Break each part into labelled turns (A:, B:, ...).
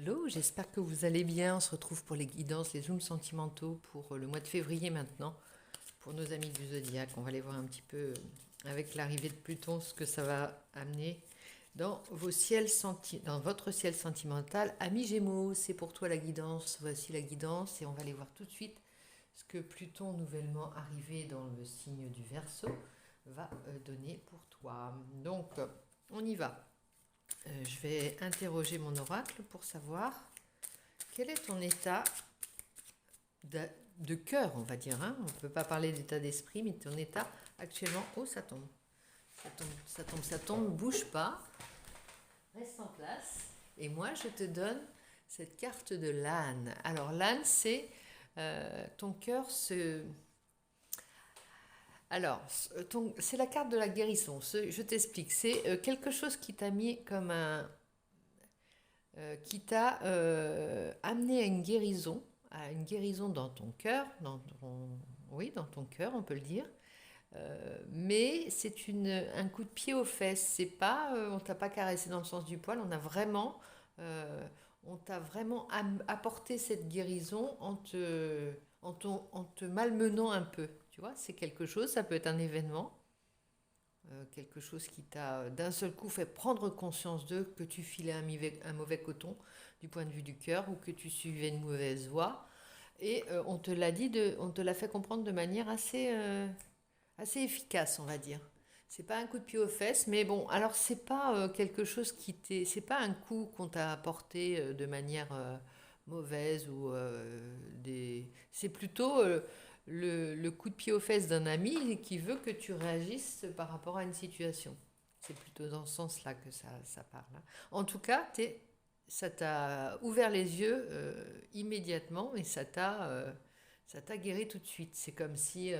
A: Hello, j'espère que vous allez bien. On se retrouve pour les guidances, les zooms sentimentaux pour le mois de février maintenant, pour nos amis du zodiaque. On va aller voir un petit peu avec l'arrivée de Pluton ce que ça va amener dans dans votre ciel sentimental. Amis Gémeaux, c'est pour toi la guidance. Voici la guidance et on va aller voir tout de suite ce que Pluton nouvellement arrivé dans le signe du Verseau va donner pour toi. Donc, on y va. Je vais interroger mon oracle pour savoir quel est ton état de, de cœur, on va dire. Hein. On ne peut pas parler d'état d'esprit, mais ton état actuellement. Oh, ça tombe. Ça tombe, ça tombe, ça tombe. Bouge pas. Reste en place. Et moi, je te donne cette carte de l'âne. Alors, l'âne, c'est ton cœur se. Alors, c'est la carte de la guérison. Je t'explique. C'est quelque chose qui t'a mis comme qui t'a amené à une guérison dans ton cœur, oui, dans ton cœur, on peut le dire. Mais c'est un coup de pied aux fesses. C'est pas, on t'a pas caressé dans le sens du poil. Euh, on t'a vraiment apporté cette guérison en te malmenant un peu. Tu vois, c'est quelque chose. Ça peut être un événement quelque chose qui t'a d'un seul coup fait prendre conscience d'eux, que tu filais un mauvais coton du point de vue du cœur ou que tu suivais une mauvaise voie. Et on te l'a on te l'a fait comprendre de manière assez efficace, on va dire. C'est pas un coup de pied aux fesses, mais bon, alors c'est pas quelque chose c'est pas un coup qu'on t'a apporté de manière mauvaise c'est plutôt le coup de pied aux fesses d'un ami qui veut que tu réagisses par rapport à une situation. C'est plutôt dans ce sens-là que ça parle. Hein. En tout cas, ça t'a ouvert les yeux immédiatement et ça t'a guéri tout de suite. C'est comme si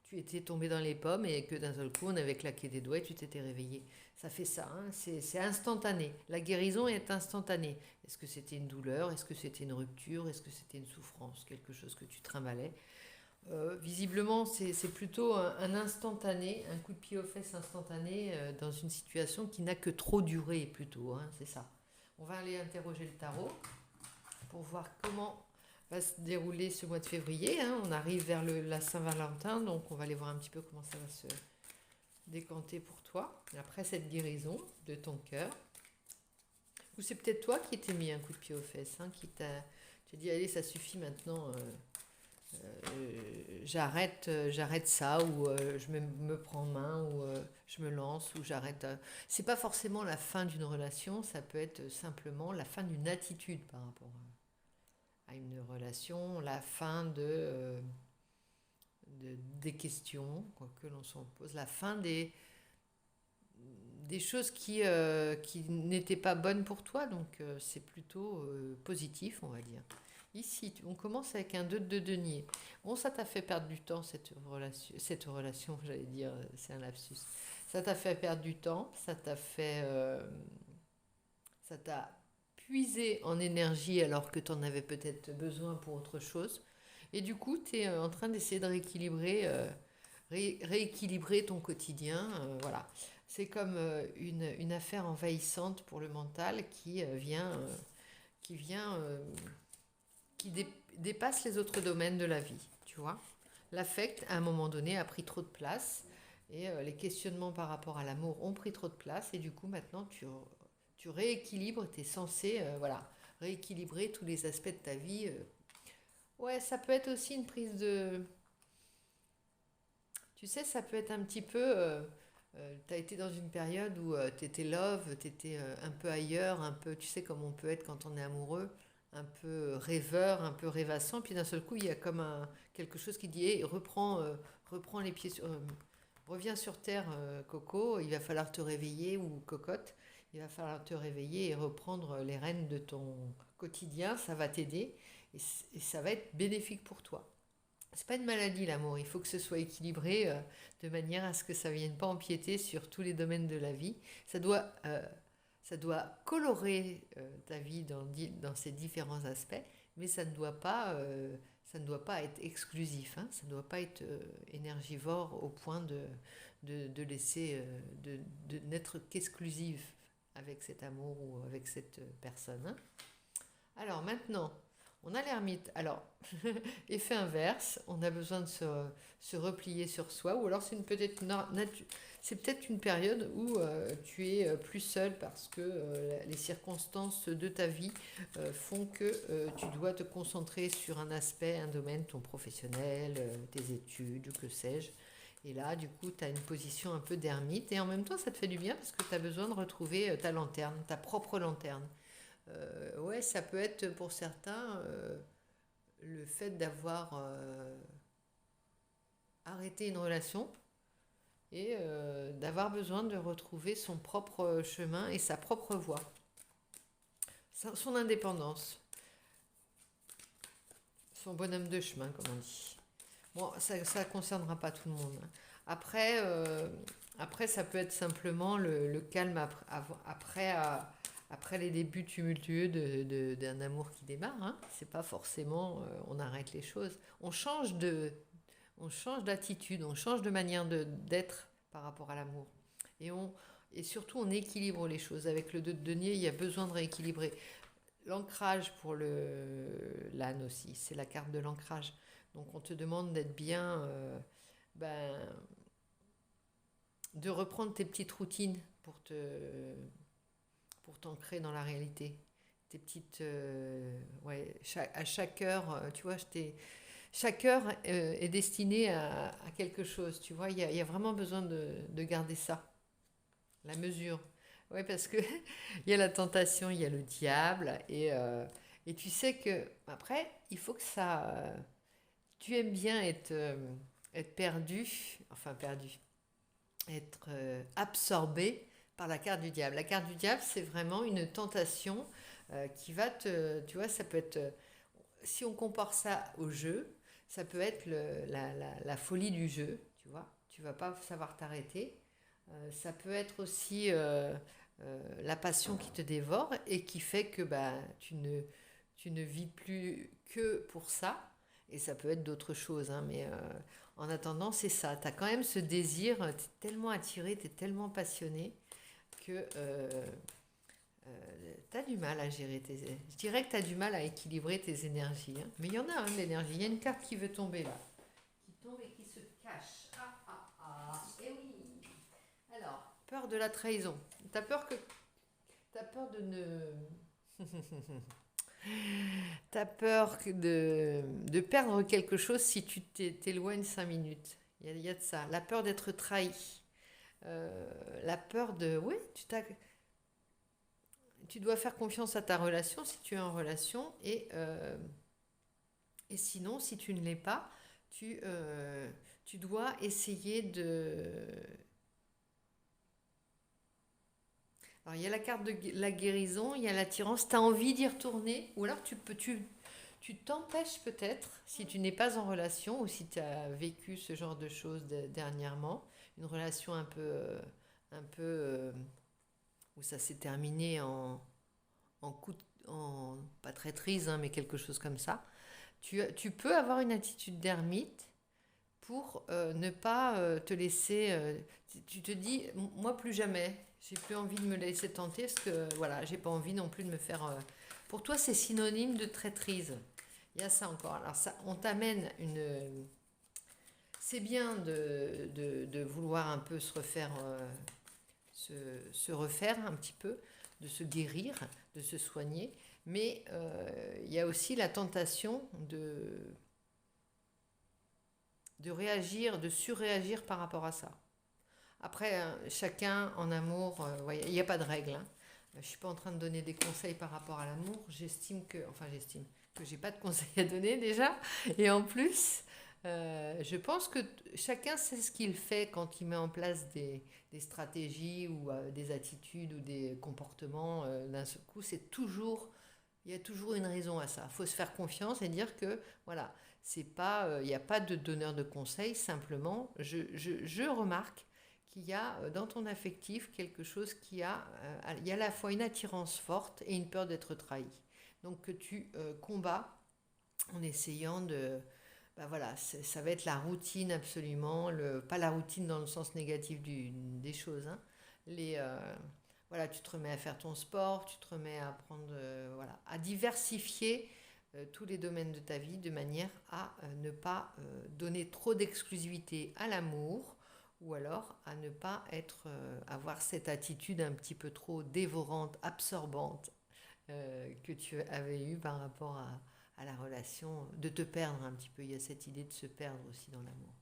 A: tu étais tombé dans les pommes et que d'un seul coup on avait claqué des doigts et tu t'étais réveillé. Ça fait ça, hein, c'est instantané. La guérison est instantanée. Est-ce que c'était une douleur? Est-ce que c'était une rupture? Est-ce que c'était une souffrance? Quelque chose que tu trimbalais? Visiblement, c'est plutôt un instantané, un coup de pied aux fesses instantané dans une situation qui n'a que trop duré plutôt, hein, c'est ça. On va aller interroger le tarot pour voir comment va se dérouler ce mois de février. Hein. On arrive vers la Saint-Valentin, donc on va aller voir un petit peu comment ça va se décanter pour toi. Après cette guérison de ton cœur, ou c'est peut-être toi qui t'es mis un coup de pied aux fesses, hein, tu as dit allez ça suffit maintenant, j'arrête ça, ou me prends en main, ou je me lance, ou j'arrête. C'est pas forcément la fin d'une relation, ça peut être simplement la fin d'une attitude par rapport à une relation, la fin des questions que l'on s'en pose, la fin des choses qui n'étaient pas bonnes pour toi, donc c'est plutôt positif, on va dire. Ici, on commence avec un 2 de denier. Bon, ça t'a fait perdre du temps, cette relation j'allais dire, c'est un lapsus. Ça t'a fait perdre du temps, ça t'a puisé en énergie alors que tu en avais peut-être besoin pour autre chose. Et du coup, tu es en train d'essayer de rééquilibrer ton quotidien. Voilà. C'est comme une affaire envahissante pour le mental qui vient, qui dépasse les autres domaines de la vie, tu vois. L'affect, à un moment donné, a pris trop de place et les questionnements par rapport à l'amour ont pris trop de place et du coup, maintenant, tu rééquilibres, tu es censé, voilà, rééquilibrer tous les aspects de ta vie. Ouais, ça peut être aussi une prise de. Tu sais, ça peut être un petit peu. Tu as été dans une période où tu étais love, tu étais un peu ailleurs, un peu, tu sais, comme on peut être quand on est amoureux, un peu rêveur, un peu rêvassant, puis d'un seul coup, il y a comme quelque chose qui dit hey, reprends les pieds sur. Reviens sur terre, Coco, il va falloir te réveiller, ou Cocotte, il va falloir te réveiller et reprendre les rênes de ton quotidien, ça va t'aider et ça va être bénéfique pour toi. C'est pas une maladie l'amour, il faut que ce soit équilibré de manière à ce que ça ne vienne pas empiéter sur tous les domaines de la vie. Ça doit colorer ta vie dans ses différents aspects, mais ça ne doit pas être exclusif, hein, ça ne doit pas être énergivore au point de laisser, de n'être qu'exclusif avec cet amour ou avec cette personne, hein. Alors maintenant, on a l'ermite. Alors, effet inverse, on a besoin de se replier sur soi, ou alors c'est peut-être une période où tu es plus seul parce que les circonstances de ta vie font que tu dois te concentrer sur un aspect, un domaine, ton professionnel, tes études, ou que sais-je. Et là, du coup, tu as une position un peu d'ermite, et en même temps, ça te fait du bien parce que tu as besoin de retrouver ta lanterne, ta propre lanterne. Ouais, ça peut être pour certains le fait d'avoir arrêté une relation et d'avoir besoin de retrouver son propre chemin et sa propre voie, son indépendance, son bonhomme de chemin, comme on dit. Bon, ça ne concernera pas tout le monde, hein. Après, après, ça peut être simplement le calme après les débuts tumultueux d'un amour qui démarre, hein. C'est pas forcément on arrête les choses. On change d'attitude, on change de manière d'être par rapport à l'amour. Et, et surtout, on équilibre les choses. Avec le 2 de denier, il y a besoin de rééquilibrer. L'ancrage pour l'âne aussi, c'est la carte de l'ancrage. Donc on te demande d'être bien, ben, de reprendre tes petites routines pour t'ancrer dans la réalité. Tes petites, ouais, à chaque heure, tu vois, chaque heure est destinée à quelque chose, tu vois. Il y a vraiment besoin de garder ça, la mesure. Oui, parce que il y a la tentation, il y a le diable, et tu sais que après, il faut que tu aimes bien être perdu, enfin perdu, être absorbé par la carte du diable. La carte du diable, c'est vraiment une tentation qui va tu vois, ça peut être, si on compare ça au jeu, ça peut être la folie du jeu, tu vois. Tu vas pas savoir t'arrêter. Ça peut être aussi la passion qui te dévore et qui fait que bah, tu ne vis plus que pour ça. Et ça peut être d'autres choses, hein, mais en attendant, c'est ça. Tu as quand même ce désir, tu es tellement attiré, tu es tellement passionné que tu as du mal à gérer Je dirais que tu as du mal à équilibrer tes énergies, hein. Mais il y en a, hein, de l'énergie. Il y a une carte qui veut tomber là. Qui tombe et qui se cache. Ah, ah, ah. Eh oui. Alors, peur de la trahison. Tu as peur que... T'as peur de ne... T'as peur de perdre quelque chose si tu t'éloignes 5 minutes. Il y a de ça. La peur d'être trahi. La peur de... Oui, tu dois faire confiance à ta relation si tu es en relation. Et sinon, si tu ne l'es pas, tu dois essayer de... Alors, il y a la carte de la guérison, il y a l'attirance. Tu as envie d'y retourner, ou alors tu t'empêches peut-être, si tu n'es pas en relation, ou si tu as vécu ce genre de choses dernièrement, une relation un peu où ça s'est terminé en coup pas traîtrise, hein, mais quelque chose comme ça. Tu peux avoir une attitude d'ermite pour ne pas te laisser. Tu te dis, moi plus jamais, j'ai plus envie de me laisser tenter parce que voilà, j'ai pas envie non plus de me faire. Pour toi, c'est synonyme de traîtrise. Il y a ça encore. Alors ça, on t'amène une. C'est bien de vouloir un peu se refaire, se refaire un petit peu, de se guérir, de se soigner, mais il y a aussi la tentation de réagir, de surréagir par rapport à ça. Après, chacun en amour, il n'y a pas de règle, hein. Je ne suis pas en train de donner des conseils par rapport à l'amour. J'estime que j'ai pas de conseils à donner déjà. Et en plus, je pense que chacun sait ce qu'il fait quand il met en place des stratégies ou des attitudes ou des comportements d'un seul coup. Il y a toujours une raison à ça. Il faut se faire confiance et dire que voilà, c'est pas, il n'y a pas de donneur de conseils. Simplement, je remarque qu'il y a dans ton affectif quelque chose il y a à la fois une attirance forte et une peur d'être trahi. Donc que tu combats en essayant bah voilà, ça va être la routine absolument, pas la routine dans le sens négatif des choses, hein. Les, voilà, tu te remets à faire ton sport, tu te remets à prendre, voilà, à diversifier tous les domaines de ta vie de manière à ne pas donner trop d'exclusivité à l'amour ou alors à ne pas avoir cette attitude un petit peu trop dévorante, absorbante que tu avais eue par rapport à la relation, de te perdre un petit peu. Il y a cette idée de se perdre aussi dans l'amour.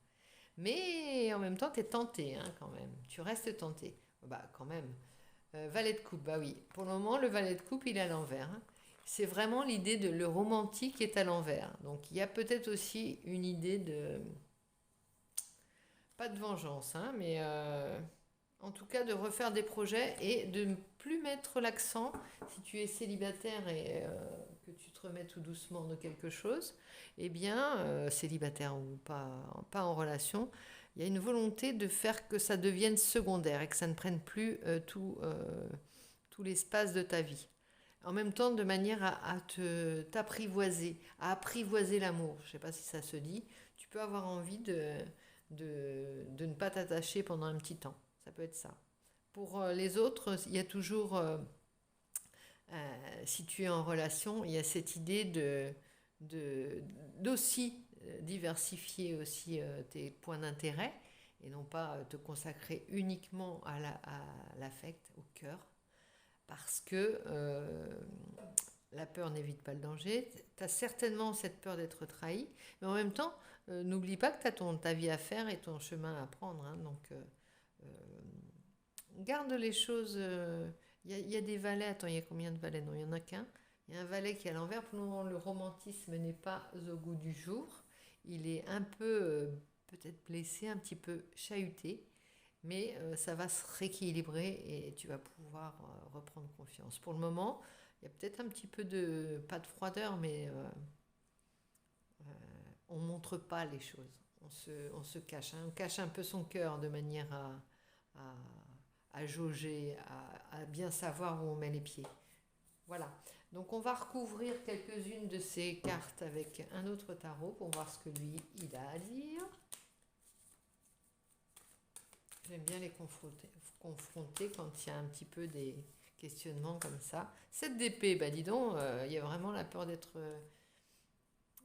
A: Mais en même temps, tu es tenté hein, quand même. Tu restes tenté. Bah quand même. Valet de coupe, bah oui. Pour le moment, le valet de coupe, il est à l'envers. Hein. C'est vraiment l'idée de le romantique est à l'envers. Donc il y a peut-être aussi une idée de... Pas de vengeance, hein, mais en tout cas de refaire des projets et de ne plus mettre l'accent, si tu es célibataire et que tu te remets tout doucement de quelque chose, eh bien, célibataire ou pas en relation, il y a une volonté de faire que ça devienne secondaire et que ça ne prenne plus tout l'espace de ta vie. En même temps, de manière t'apprivoiser, à apprivoiser l'amour. Je ne sais pas si ça se dit. Tu peux avoir envie de ne pas t'attacher pendant un petit temps. Ça peut être ça. Pour les autres, il y a toujours, si tu es en relation, il y a cette idée d'aussi diversifier aussi tes points d'intérêt et non pas te consacrer uniquement à l'affect, au cœur, parce que la peur n'évite pas le danger. Tu as certainement cette peur d'être trahi, mais en même temps, n'oublie pas que tu as ta vie à faire et ton chemin à prendre. Hein, donc, garde les choses. Y a des valets. Attends, il y a combien de valets? Non, il n'y en a qu'un. Il y a un valet qui est à l'envers. Pour le moment, le romantisme n'est pas au goût du jour. Il est un peu, peut-être blessé, un petit peu chahuté. Mais ça va se rééquilibrer et tu vas pouvoir reprendre confiance. Pour le moment, il y a peut-être un petit peu pas de froideur, mais on ne montre pas les choses. On se cache. Hein. On cache un peu son cœur de manière à, à jauger, à bien savoir où on met les pieds. Voilà. Donc on va recouvrir quelques-unes de ces cartes avec un autre tarot pour voir ce que lui, il a à dire. J'aime bien les confronter quand il y a un petit peu des questionnements comme ça. 7 d'épée, bah dis donc, il y a vraiment la peur d'être...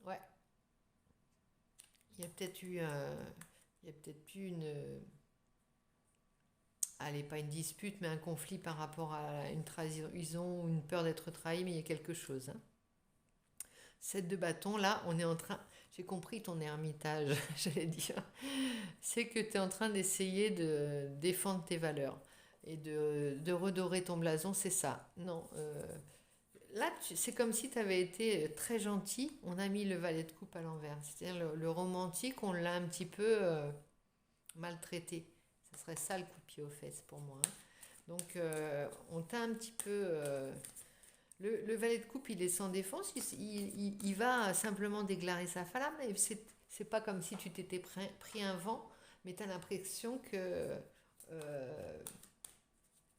A: ouais, il y a peut-être eu, il y a peut-être eu une... allez, pas une dispute, mais un conflit par rapport à une trahison ou une peur d'être trahi, mais il y a quelque chose. Hein. 7 de bâton, là, on est en train... J'ai compris ton ermitage, j'allais dire. C'est que tu es en train d'essayer de défendre tes valeurs et de redorer ton blason, c'est ça. Non, là, c'est comme si tu avais été très gentil. On a mis le valet de coupe à l'envers. C'est-à-dire le romantique, on l'a un petit peu maltraité. Ce serait ça le coup de pied aux fesses pour moi. Hein. Donc, on t'a un petit peu... le valet de coupe, il est sans défense. Il va simplement déglarer sa flamme. Et c'est pas comme si tu t'étais pris un vent, mais tu as l'impression que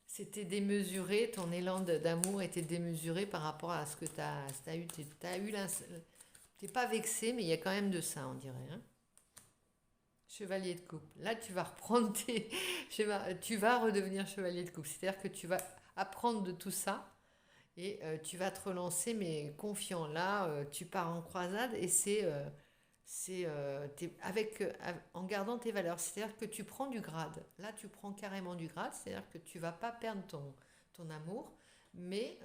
A: c'était démesuré, ton élan d'amour était démesuré par rapport à ce que tu as eu. T'es pas vexé, mais il y a quand même de ça, on dirait. Hein. Chevalier de coupe. Là, tu vas reprendre tu vas redevenir chevalier de coupe. C'est-à-dire que tu vas apprendre de tout ça et tu vas te relancer, mais confiant. Là, tu pars en croisade et en gardant tes valeurs. C'est-à-dire que tu prends du grade. Là, tu prends carrément du grade. C'est-à-dire que tu vas pas perdre ton amour, mais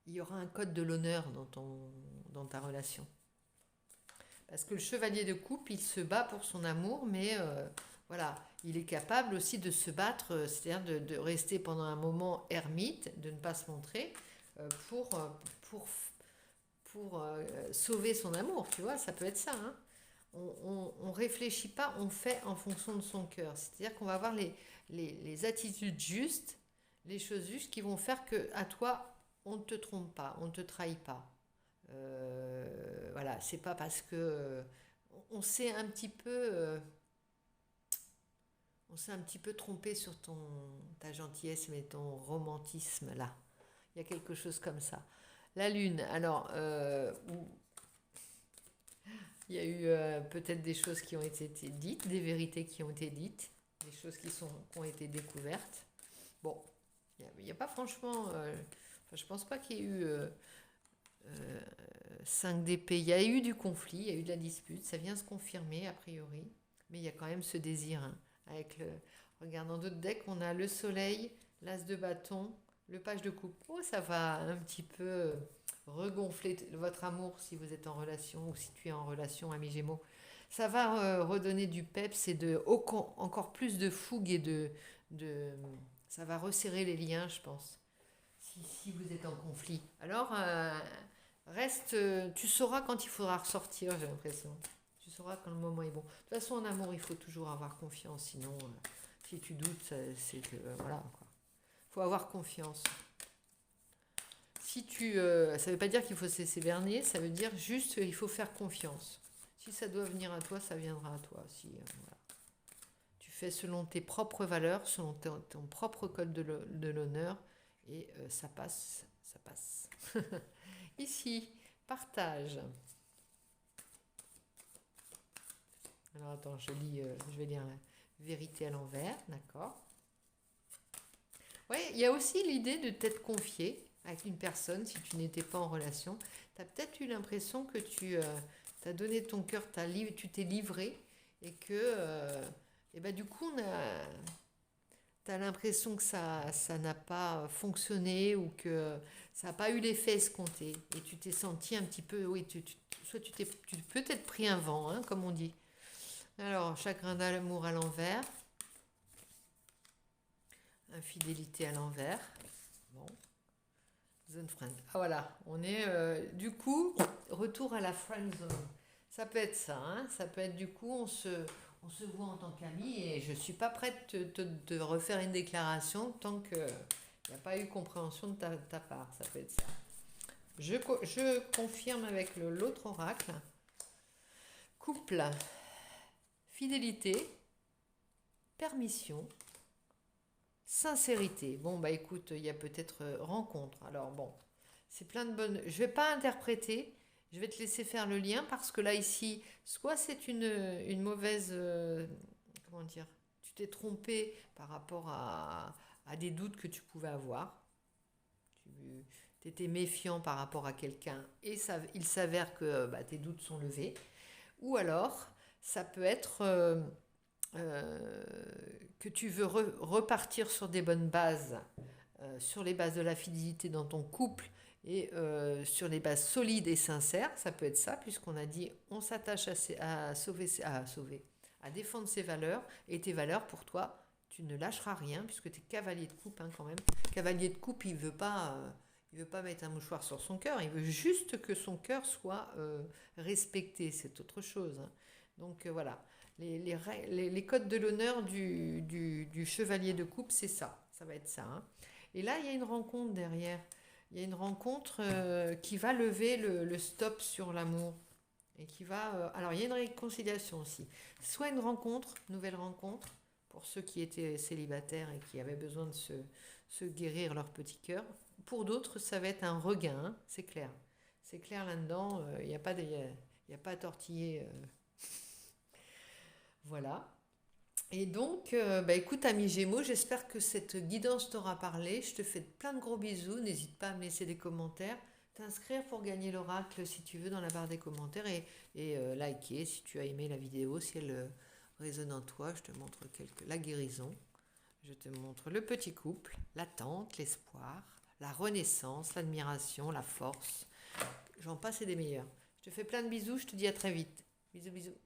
A: il y aura un code de l'honneur dans ta relation. Parce que le chevalier de coupe, il se bat pour son amour, mais voilà, il est capable aussi de se battre, c'est-à-dire de rester pendant un moment ermite, de ne pas se montrer, pour, sauver son amour, tu vois, ça peut être ça. Hein. On réfléchit pas, on fait en fonction de son cœur. C'est-à-dire qu'on va avoir les attitudes justes, les choses justes qui vont faire que à toi, on ne te trompe pas, on ne te trahit pas. Voilà, c'est pas parce que on s'est un petit peu trompé sur ta gentillesse, mais ton romantisme là. Il y a quelque chose comme ça. La lune, alors il y a eu peut-être des choses qui ont été dites, des vérités qui ont été dites. des choses qui ont été découvertes. Bon, il n'y a pas franchement... je pense pas qu'il y ait eu 5 d'épée. Il y a eu du conflit, il y a eu de la dispute. Ça vient se confirmer, a priori. Mais il y a quand même ce désir. Hein, avec le... Regarde, dans d'autres decks, on a le soleil, l'as de bâton, le page de coupe. Oh, ça va un petit peu regonfler votre amour si vous êtes en relation ou si tu es en relation, ami Gémeaux. Ça va redonner du peps et encore plus de fougue et de... Ça va resserrer les liens, je pense, si vous êtes en conflit. Alors, reste... tu sauras quand il faudra ressortir, j'ai l'impression. Tu sauras quand le moment est bon. De toute façon, en amour, il faut toujours avoir confiance. Sinon, si tu doutes, c'est que... voilà, quoi. Il faut avoir confiance. Si tu... ça ne veut pas dire qu'il faut se laisser berner, ça veut dire juste qu'il faut faire confiance. Si ça doit venir à toi, ça viendra à toi. Si, voilà. Tu fais selon tes propres valeurs, selon ton propre code de l'honneur, et ça passe, ça passe. Ici, partage. Alors attends, je vais lire la vérité à l'envers, d'accord. Oui, il y a aussi l'idée de t'être confié avec une personne si tu n'étais pas en relation. Tu as peut-être eu l'impression que tu as donné ton cœur, tu t'es livré et que et ben, du coup, tu as l'impression que ça n'a pas fonctionné ou que ça n'a pas eu l'effet escompté et tu t'es senti un petit peu, oui, soit tu peut-être pris un vent, hein, comme on dit. Alors, chagrin d'amour à l'envers. Infidélité à l'envers. Bon. Zone friend. Ah voilà, on est du coup, retour à la friend zone. Ça peut être ça, hein. Ça peut être du coup, on se voit en tant qu'amis et je ne suis pas prête de refaire une déclaration tant qu'il n'y a pas eu compréhension de ta part. Ça peut être ça. Je confirme avec l'autre oracle. Couple, fidélité, permission, sincérité. Bon, bah écoute, il y a peut-être rencontre. Alors bon, c'est plein de bonnes... Je vais pas interpréter, je vais te laisser faire le lien parce que là, ici, soit c'est une mauvaise... comment dire? Tu t'es trompé par rapport à des doutes que tu pouvais avoir. Tu étais méfiant par rapport à quelqu'un et il s'avère que tes doutes sont levés. Ou alors, ça peut être... que tu veux repartir sur des bonnes bases, sur les bases de la fidélité dans ton couple et sur les bases solides et sincères, ça peut être ça, puisqu'on a dit on s'attache à défendre ses valeurs, et tes valeurs pour toi, tu ne lâcheras rien, puisque tu es cavalier de coupe, hein, quand même. Cavalier de coupe, il veut pas mettre un mouchoir sur son cœur, il veut juste que son cœur soit respecté, c'est autre chose. Hein. Donc voilà. Les codes de l'honneur du chevalier de coupe, c'est ça. Ça va être ça. Hein. Et là, il y a une rencontre derrière. Il y a une rencontre qui va lever le stop sur l'amour. Et qui va... alors, il y a une réconciliation aussi. Soit une nouvelle rencontre, pour ceux qui étaient célibataires et qui avaient besoin de se guérir leur petit cœur. Pour d'autres, ça va être un regain, hein, c'est clair. C'est clair là-dedans, il n'y a pas à tortiller... Voilà. Et donc, écoute, ami Gémeaux, j'espère que cette guidance t'aura parlé. Je te fais plein de gros bisous. N'hésite pas à me laisser des commentaires, t'inscrire pour gagner l'oracle si tu veux dans la barre des commentaires et liker si tu as aimé la vidéo, si elle résonne en toi. Je te montre la guérison. Je te montre le petit couple, l'attente, l'espoir, la renaissance, l'admiration, la force. J'en passe et des meilleurs. Je te fais plein de bisous. Je te dis à très vite. Bisous, bisous.